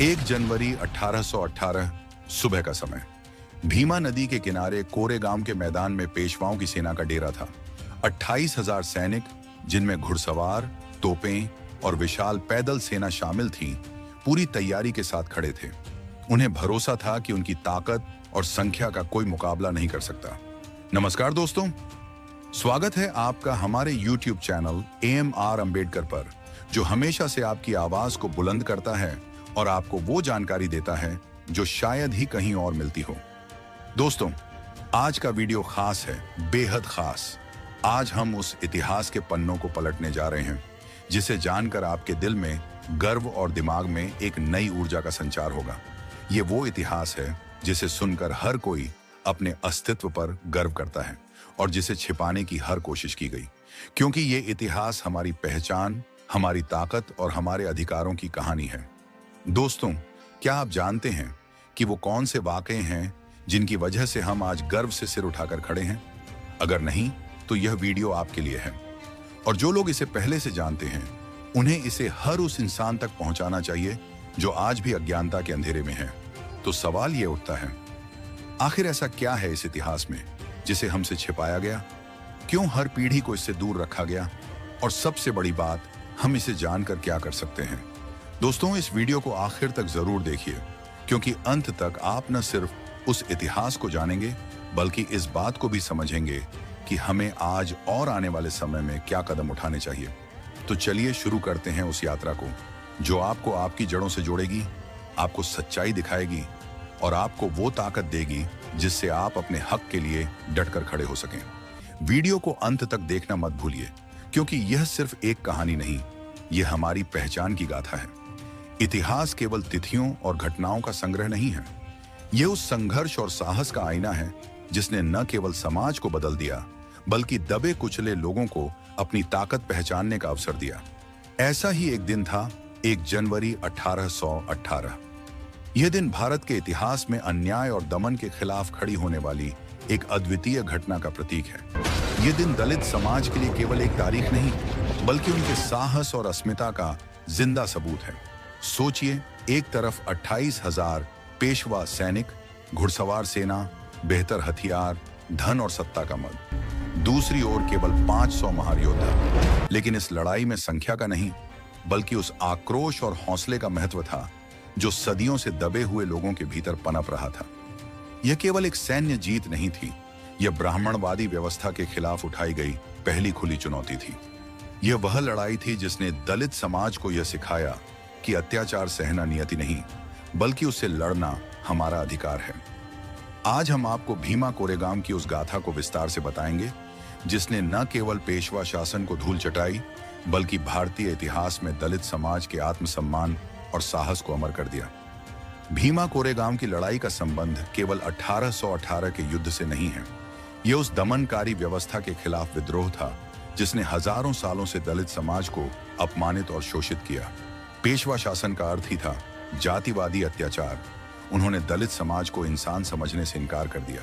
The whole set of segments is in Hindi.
1 जनवरी 1818 सुबह का समय। भीमा नदी के किनारे कोरेगांव के मैदान में पेशवाओं की सेना का डेरा था। 28,000 सैनिक, जिनमें घुड़सवार, तोपें और विशाल पैदल सेना शामिल थी, पूरी तैयारी के साथ खड़े थे। उन्हें भरोसा था कि उनकी ताकत और संख्या का कोई मुकाबला नहीं कर सकता। नमस्कार दोस्तों, स्वागत है आपका हमारे YouTube चैनल AMR अंबेडकर पर, जो हमेशा से आपकी आवाज को बुलंद करता है और आपको वो जानकारी देता है जो शायद ही कहीं और मिलती हो। दोस्तों, आज का वीडियो खास है, बेहद खास। आज हम उस इतिहास के पन्नों को पलटने जा रहे हैं जिसे जानकर आपके दिल में गर्व और दिमाग में एक नई ऊर्जा का संचार होगा। ये वो इतिहास है जिसे सुनकर हर कोई अपने अस्तित्व पर गर्व करता है और जिसे छिपाने की हर कोशिश की गई, क्योंकि ये इतिहास हमारी पहचान, हमारी ताकत और हमारे अधिकारों की कहानी है। दोस्तों, क्या आप जानते हैं कि वो कौन से वाकये हैं जिनकी वजह से हम आज गर्व से सिर उठाकर खड़े हैं? अगर नहीं, तो यह वीडियो आपके लिए है। और जो लोग इसे पहले से जानते हैं, उन्हें इसे हर उस इंसान तक पहुंचाना चाहिए जो आज भी अज्ञानता के अंधेरे में है। तो सवाल ये उठता है, आखिर ऐसा क्या है इस इतिहास में जिसे हमसे छिपाया गया? क्यों हर पीढ़ी को इससे दूर रखा गया? और सबसे बड़ी बात, हम इसे जानकर क्या कर सकते हैं? दोस्तों, इस वीडियो को आखिर तक जरूर देखिए, क्योंकि अंत तक आप न सिर्फ उस इतिहास को जानेंगे, बल्कि इस बात को भी समझेंगे कि हमें आज और आने वाले समय में क्या कदम उठाने चाहिए। तो चलिए शुरू करते हैं उस यात्रा को, जो आपको आपकी जड़ों से जोड़ेगी, आपको सच्चाई दिखाएगी और आपको वो ताकत देगी जिससे आप अपने हक के लिए डटकर खड़े हो सकें। वीडियो को अंत तक देखना मत भूलिए, क्योंकि यह सिर्फ एक कहानी नहीं, यह हमारी पहचान की गाथा है। इतिहास केवल तिथियों और घटनाओं का संग्रह नहीं है, यह उस संघर्ष और साहस का आईना है जिसने न केवल समाज को बदल दिया, बल्कि दबे कुचले लोगों को अपनी ताकत पहचानने का अवसर दिया। ऐसा ही एक दिन था 1 जनवरी 1818। यह दिन भारत के इतिहास में अन्याय और दमन के खिलाफ खड़ी होने वाली एक अद्वितीय घटना का प्रतीक है। यह दिन दलित समाज के लिए केवल एक तारीख नहीं, बल्कि उनके साहस और अस्मिता का जिंदा सबूत है। सोचिए, एक तरफ 28,000 पेशवा सैनिक, घुड़सवार सेना, बेहतर हथियार, धन और सत्ता का मद, दूसरी ओर केवल 500 महार योद्धा। लेकिन इस लड़ाई में संख्या का नहीं, बल्कि उस आक्रोश और हौसले का महत्व था जो सदियों से दबे हुए लोगों के भीतर पनप रहा था। यह केवल एक सैन्य जीत नहीं थी, यह ब्राह्मणवादी व्यवस्था के खिलाफ उठाई गई पहली खुली चुनौती थी। यह वह लड़ाई थी जिसने दलित समाज को यह सिखाया कि अत्याचार सहना नियति नहीं, बल्कि उससे लड़ना हमारा अधिकार है। आज हम आपको भीमा कोरेगांव की उस गाथा को विस्तार से बताएंगे, जिसने न केवल पेशवा शासन को धूल चटाई, बल्कि भारतीय इतिहास में दलित समाज के आत्मसम्मान और साहस को अमर कर दिया। भीमा कोरेगांव की लड़ाई का संबंध केवल 1818 के युद्ध से नहीं है। यह उस दमनकारी व्यवस्था के खिलाफ विद्रोह था जिसने हजारों सालों से दलित समाज को अपमानित और शोषित किया। पेशवा शासन का अर्थ ही था जातिवादी अत्याचार। उन्होंने दलित समाज को इंसान समझने से इनकार कर दिया।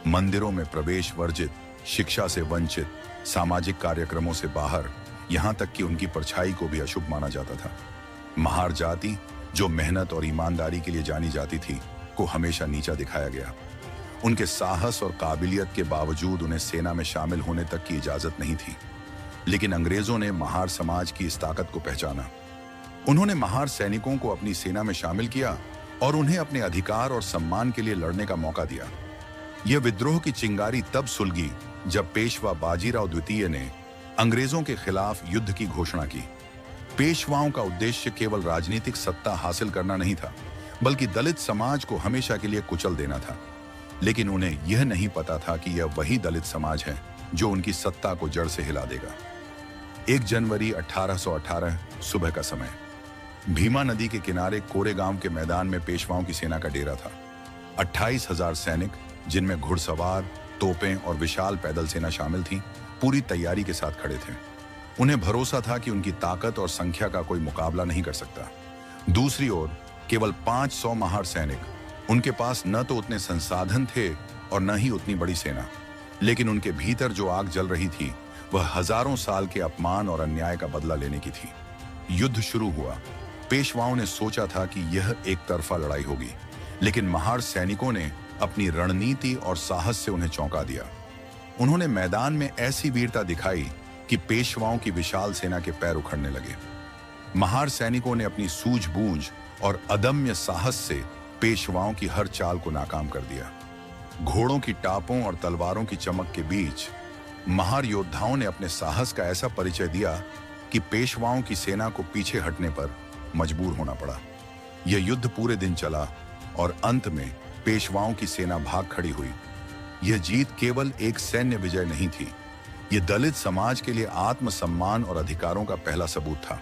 मंदिरों में प्रवेश वर्जित, शिक्षा से वंचित, सामाजिक कार्यक्रमों से बाहर, यहां तक कि उनकी परछाई को भी अशुभ माना जाता था। महार जाति, जो मेहनत और ईमानदारी के लिए जानी जाती थी, को हमेशा नीचा दिखाया गया। उनके साहस और काबिलियत के बावजूद उन्हें सेना में शामिल होने तक की इजाजत नहीं थी। लेकिन अंग्रेजों ने महार समाज की इस ताकत को पहचाना। उन्होंने महार सैनिकों को अपनी सेना में शामिल किया और उन्हें अपने अधिकार और सम्मान के लिए लड़ने का मौका दिया। यह विद्रोह की चिंगारी तब सुलगी जब पेशवा बाजीराव द्वितीय ने अंग्रेजों के खिलाफ युद्ध की घोषणा की। पेशवाओं का उद्देश्य केवल राजनीतिक सत्ता हासिल करना नहीं था, बल्कि दलित समाज को हमेशा के लिए कुचल देना था। लेकिन उन्हें यह नहीं पता था कि यह वही दलित समाज है जो उनकी सत्ता को जड़ से हिला देगा। 1 जनवरी 1818 सुबह का समय। भीमा नदी के किनारे कोरेगांव के मैदान में पेशवाओं की सेना का डेरा था। 28,000 सैनिक, जिनमें घुड़सवार, तोपें और विशाल पैदल सेना शामिल थी, पूरी तैयारी के साथ खड़े थे। उन्हें भरोसा था कि उनकी ताकत और संख्या का कोई मुकाबला नहीं कर सकता। दूसरी ओर केवल 500 महार सैनिक, उनके पास न तो उतने संसाधन थे और न ही उतनी बड़ी सेना, लेकिन उनके भीतर जो आग जल रही थी, वह हजारों साल के अपमान और अन्याय का बदला लेने की थी। युद्ध शुरू हुआ। पेशवाओं ने सोचा था कि यह एक तरफा लड़ाई होगी, लेकिन महार सैनिकों ने अपनी रणनीति और साहस से उन्हें चौंका दिया। उन्होंने मैदान में ऐसी वीरता दिखाई कि पेशवाओं की विशाल सेना के पैर उखड़ने लगे। महार सैनिकों ने अपनी सूझबूझ और अदम्य साहस से पेशवाओं की हर चाल को नाकाम कर दिया। घोड़ों की टापों और तलवारों की चमक के बीच महार योद्धाओं ने अपने साहस का ऐसा परिचय दिया कि पेशवाओं की सेना को पीछे हटने पर मजबूर होना पड़ा। यह युद्ध पूरे दिन चला और अंत में पेशवाओं की सेना भाग खड़ी हुई। यह जीत केवल एक सैन्य विजय नहीं थी, यह दलित समाज के लिए आत्मसम्मान और अधिकारों का पहला सबूत था।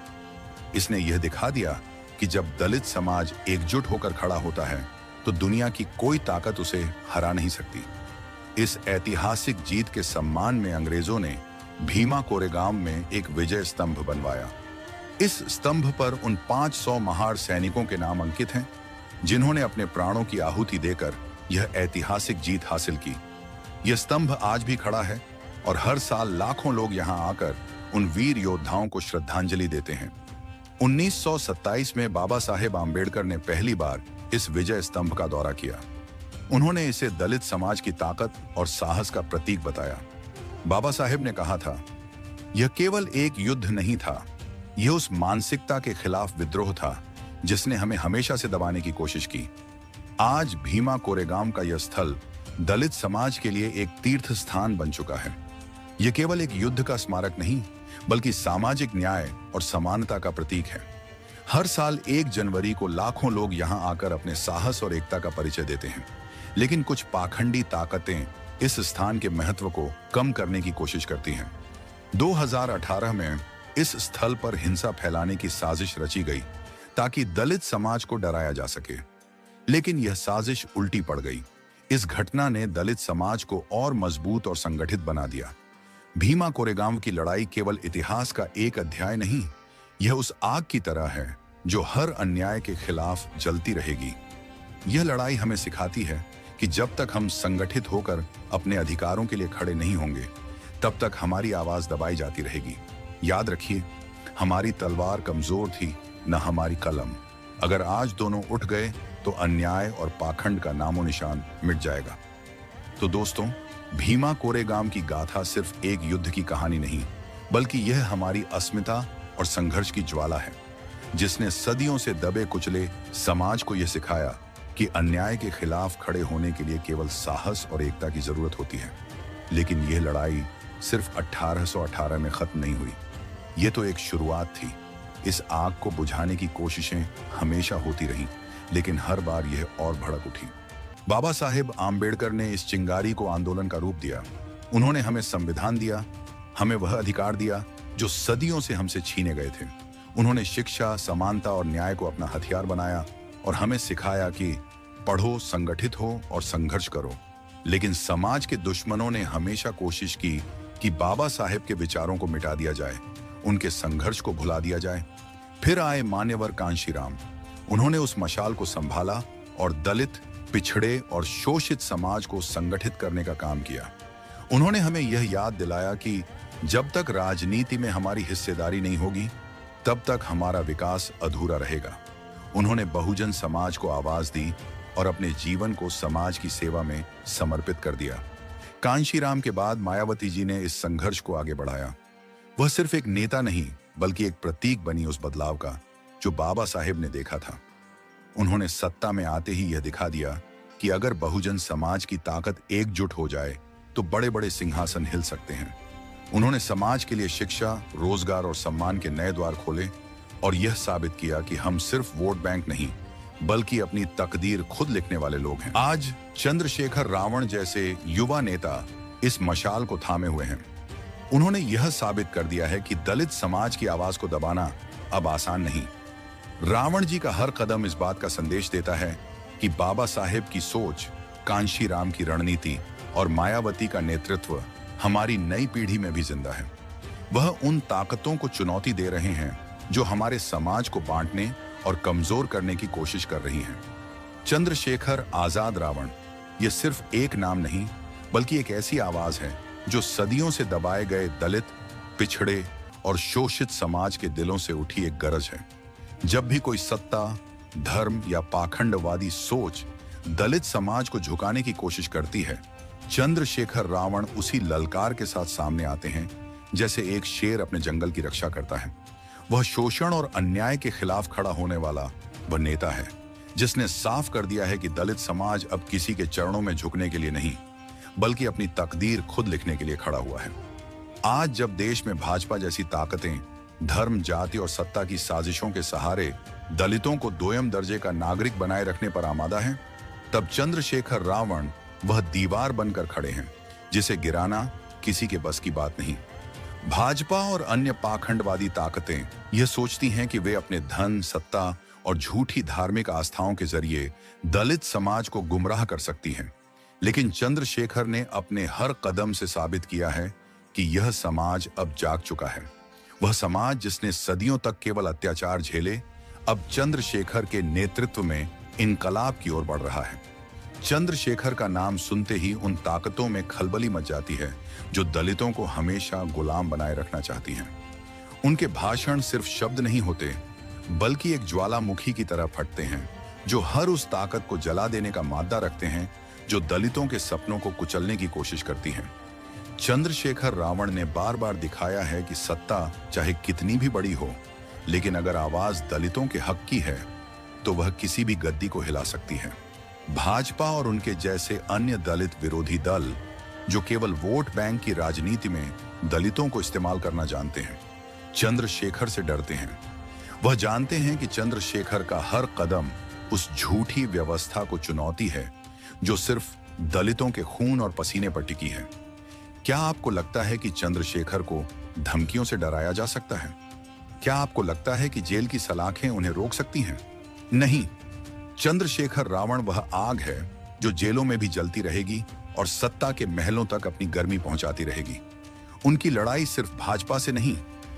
इसने यह दिखा दिया कि जब दलित समाज एकजुट होकर खड़ा होता है तो दुनिया की कोई ताकत उसे हरा नहीं सकती। इस ऐतिहासिक जीत के सम्मान में अंग्रेजों ने भीमा कोरेगांव में एक विजय स्तंभ बनवाया। इस स्तंभ पर उन 500 महार सैनिकों के नाम अंकित हैं जिन्होंने अपने प्राणों की आहुति देकर यह ऐतिहासिक जीत हासिल की। यह स्तंभ आज भी खड़ा है और हर साल लाखों लोग यहां आकर उन वीर योद्धाओं को श्रद्धांजलि देते हैं। 1927 में बाबा साहेब आम्बेडकर ने पहली बार इस विजय स्तंभ का दौरा किया। उन्होंने इसे दलित समाज की ताकत और साहस का प्रतीक बताया। बाबा साहेब ने कहा था, यह केवल एक युद्ध नहीं था, यह उस मानसिकता के खिलाफ विद्रोह था जिसने हमें हमेशा से दबाने की कोशिश की। आज भीमा कोरेगांव का यह स्थल दलित समाज के लिए एक तीर्थ स्थान बन चुका है। यह केवल एक युद्ध का स्मारक नहीं, बल्कि सामाजिक न्याय और समानता का प्रतीक है। हर साल 1 जनवरी को लाखों लोग यहां आकर अपने साहस और एकता का परिचय देते हैं, लेकिन कुछ पाखंडी ताकतें इस स्थान के महत्व को कम करने की कोशिश करती हैं। 2018 में इस स्थल पर हिंसा फैलाने की साजिश रची गई ताकि दलित समाज को डराया जा सके, लेकिन यह साजिश उल्टी पड़ गई। इस घटना ने दलित समाज को और मजबूत और संगठित बना दिया। भीमा कोरेगांव की लड़ाई केवल इतिहास का एक अध्याय नहीं, यह उस आग की तरह है जो हर अन्याय के खिलाफ जलती रहेगी। यह लड़ाई हमें सिखाती है कि जब तक हम संगठित होकर अपने अधिकारों के लिए खड़े नहीं होंगे, तब तक हमारी आवाज दबाई जाती रहेगी। याद रखिए, हमारी तलवार कमजोर थी, न हमारी कलम। अगर आज दोनों उठ गए तो अन्याय और पाखंड का नामो निशान मिट जाएगा। तो दोस्तों, भीमा कोरेगांव की गाथा सिर्फ एक युद्ध की कहानी नहीं, बल्कि यह हमारी अस्मिता और संघर्ष की ज्वाला है, जिसने सदियों से दबे कुचले समाज को यह सिखाया कि अन्याय के खिलाफ खड़े होने के लिए केवल साहस और एकता की जरूरत होती है। लेकिन यह लड़ाई सिर्फ 1818 में खत्म नहीं हुई, यह तो एक शुरुआत थी। इस आग को बुझाने की कोशिशें हमेशा होती रहीं, लेकिन हर बार यह और भड़क उठी। बाबा साहेब आम्बेडकर ने इस चिंगारी को आंदोलन का रूप दिया। उन्होंने हमें संविधान दिया, हमें वह अधिकार दिया जो सदियों से हमसे छीने गए थे। उन्होंने शिक्षा, समानता और न्याय को अपना हथियार बनाया और हमें सिखाया कि पढ़ो, संगठित हो और संघर्ष करो। लेकिन समाज के दुश्मनों ने हमेशा कोशिश की कि बाबा साहेब के विचारों को मिटा दिया जाए, उनके संघर्ष को भुला दिया जाए। फिर आए मान्यवर कांशीराम। उन्होंने उस मशाल को संभाला और दलित, पिछड़े और शोषित समाज को संगठित करने का काम किया। उन्होंने हमें यह याद दिलाया कि जब तक राजनीति में हमारी हिस्सेदारी नहीं होगी, तब तक हमारा विकास अधूरा रहेगा। उन्होंने बहुजन समाज को आवाज दी और अपने जीवन को समाज की सेवा में समर्पित कर दिया। कांशीराम के बाद मायावती जी ने इस संघर्ष को आगे बढ़ाया। वह सिर्फ एक नेता नहीं, बल्कि एक प्रतीक बनी उस बदलाव का जो बाबा साहेब ने देखा था। उन्होंने सत्ता में आते ही यह दिखा दिया कि अगर बहुजन समाज की ताकत एकजुट हो जाए तो बड़े बड़े सिंहासन हिल सकते हैं। उन्होंने समाज के लिए शिक्षा, रोजगार और सम्मान के नए द्वार खोले और यह साबित किया कि हम सिर्फ वोट बैंक नहीं, बल्कि अपनी तकदीर खुद लिखने वाले लोग हैं। आज चंद्रशेखर रावण जैसे युवा नेता इस मशाल को थामे हुए हैं। उन्होंने यह साबित कर दिया है कि दलित समाज की आवाज को दबाना अब आसान नहीं। रावण जी का हर कदम इस बात का संदेश देता है कि बाबा साहेब की सोच, कांशीराम की रणनीति और मायावती का नेतृत्व हमारी नई पीढ़ी में भी जिंदा है। वह उन ताकतों को चुनौती दे रहे हैं जो हमारे समाज को बांटने और कमजोर करने की कोशिश कर रही हैं। चंद्रशेखर आजाद रावण यह सिर्फ एक नाम नहीं, बल्कि एक ऐसी आवाज है जो सदियों से दबाए गए दलित, पिछड़े और शोषित समाज के दिलों से उठी एक गरज है। जब भी कोई सत्ता, धर्म या पाखंडवादी सोच दलित समाज को झुकाने की कोशिश करती है, चंद्रशेखर रावण उसी ललकार के साथ सामने आते हैं जैसे एक शेर अपने जंगल की रक्षा करता है। वह शोषण और अन्याय के खिलाफ खड़ा होने वाला वह नेता है जिसने साफ कर दिया है कि दलित समाज अब किसी के चरणों में झुकने के लिए नहीं, बल्कि अपनी तकदीर खुद लिखने के लिए खड़ा हुआ है। आज जब देश में भाजपा जैसी ताकतें धर्म, जाति और सत्ता की साजिशों के सहारे दलितों को दोयम दर्जे का नागरिक बनाए रखने पर आमादा है, तब चंद्रशेखर रावण वह दीवार बनकर खड़े हैं जिसे गिराना किसी के बस की बात नहीं। भाजपा और अन्य पाखंडवादी ताकतें यह सोचती हैं कि वे अपने धन, सत्ता और झूठी धार्मिक आस्थाओं के जरिए दलित समाज को गुमराह कर सकती हैं। लेकिन चंद्रशेखर ने अपने हर कदम से साबित किया है कि यह समाज अब जाग चुका है। वह समाज जिसने सदियों तक केवल अत्याचार झेले, अब चंद्रशेखर के नेतृत्व में इनकलाब की ओर बढ़ रहा है। चंद्रशेखर का नाम सुनते ही उन ताकतों में खलबली मच जाती है जो दलितों को हमेशा गुलाम बनाए रखना चाहती हैं। उनके भाषण सिर्फ शब्द नहीं होते, बल्कि एक ज्वालामुखी की तरह फटते हैं जो हर उस ताकत को जला देने का मादा रखते हैं जो दलितों के सपनों को कुचलने की कोशिश करती है। चंद्रशेखर रावण ने बार बार दिखाया है कि सत्ता चाहे कितनी भी बड़ी हो, लेकिन अगर आवाज दलितों के हक की है तो वह किसी भी गद्दी को हिला सकती है। भाजपा और उनके जैसे अन्य दलित विरोधी दल जो केवल वोट बैंक की राजनीति में दलितों को इस्तेमाल करना जानते हैं, चंद्रशेखर से डरते हैं। वह जानते हैं कि चंद्रशेखर का हर कदम उस झूठी व्यवस्था को चुनौती है जो सिर्फ दलितों के खून और पसीने पर टिकी है। क्या आपको लगता है कि चंद्रशेखर को धमकियों से डराया जा सकता है? क्या आपको लगता है कि जेल की सलाखें उन्हें रोक सकती हैं? नहीं, चंद्रशेखर रावण वह आग है जो जेलों में भी जलती रहेगी और सत्ता के महलों तक अपनी गर्मी पहुंचाती रहेगी। उनकी लड़ाई सिर्फ भाजपा से नहीं,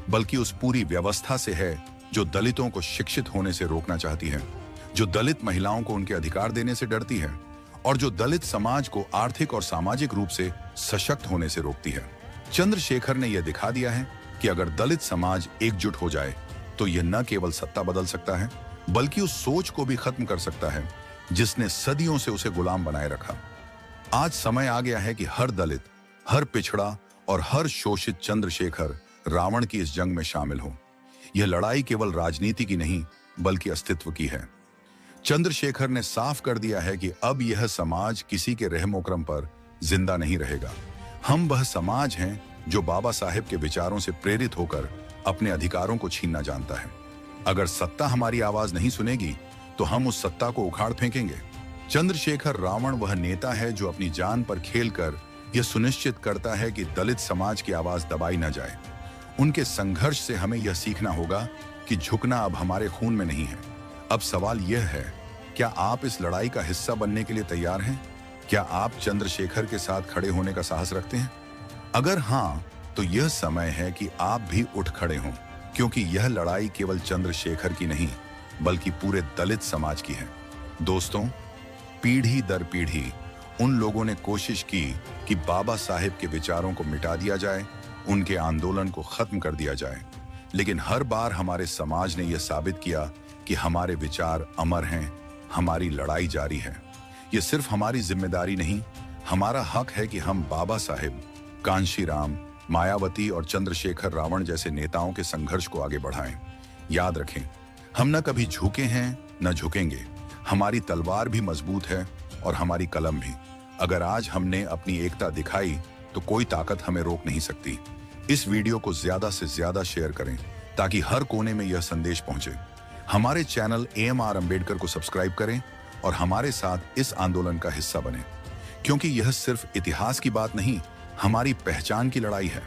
बल्कि उस पूरी व्यवस्था से है जो दलितों को शिक्षित होने से रोकना चाहती है, जो दलित महिलाओं को उनके अधिकार देने से डरती है और जो दलित समाज को आर्थिक और सामाजिक रूप से सशक्त होने से रोकती है। चंद्रशेखर ने यह दिखा दिया है कि अगर दलित समाज एकजुट हो जाए तो यह न केवल सत्ता बदल सकता है, बल्कि उस सोच को भी खत्म कर सकता है जिसने सदियों से उसे गुलाम बनाए रखा। आज समय आ गया है कि हर दलित, हर पिछड़ा और हर शोषित चंद्रशेखर रावण की इस जंग में शामिल हो। यह लड़ाई केवल राजनीति की नहीं, बल्कि अस्तित्व की है। चंद्रशेखर ने साफ कर दिया है कि अब यह समाज किसी के रहमोकरम पर जिंदा नहीं रहेगा। हम वह समाज हैं जो बाबा साहेब के विचारों से प्रेरित होकर अपने अधिकारों को छीनना जानता है। अगर सत्ता हमारी आवाज नहीं सुनेगी तो हम उस सत्ता को उखाड़ फेंकेंगे। चंद्रशेखर रावण वह नेता है जो अपनी जान पर खेलकर यह सुनिश्चित करता है कि दलित समाज की आवाज दबाई न जाए। उनके संघर्ष से हमें यह सीखना होगा कि झुकना अब हमारे खून में नहीं है। अब सवाल यह है, क्या आप इस लड़ाई का हिस्सा बनने के लिए तैयार हैं? क्या आप चंद्रशेखर के साथ खड़े होने का साहस रखते हैं? अगर हाँ, तो यह समय है कि आप भी उठ खड़े हों, क्योंकि यह लड़ाई केवल चंद्रशेखर की नहीं, बल्कि पूरे दलित समाज की है। दोस्तों, पीढ़ी दर पीढ़ी उन लोगों ने कोशिश की कि बाबा साहेब के विचारों को मिटा दिया जाए, उनके आंदोलन को खत्म कर दिया जाए, लेकिन हर बार हमारे समाज ने यह साबित किया कि हमारे विचार अमर हैं, हमारी लड़ाई जारी है। यह सिर्फ हमारी जिम्मेदारी नहीं, हमारा हक है कि हम बाबा साहेब, कांशीराम, मायावती और चंद्रशेखर रावण जैसे नेताओं के संघर्ष को आगे बढ़ाएं। याद रखें, हम न कभी झुके हैं न झुकेंगे। हमारी तलवार भी मजबूत है और हमारी कलम भी। अगर आज हमने अपनी एकता दिखाई तो कोई ताकत हमें रोक नहीं सकती। इस वीडियो को ज्यादा से ज्यादा शेयर करें ताकि हर कोने में यह संदेश पहुंचे। हमारे चैनल AMR अंबेडकर को सब्सक्राइब करें और हमारे साथ इस आंदोलन का हिस्सा बने, क्योंकि यह सिर्फ इतिहास की बात नहीं, हमारी पहचान की लड़ाई है।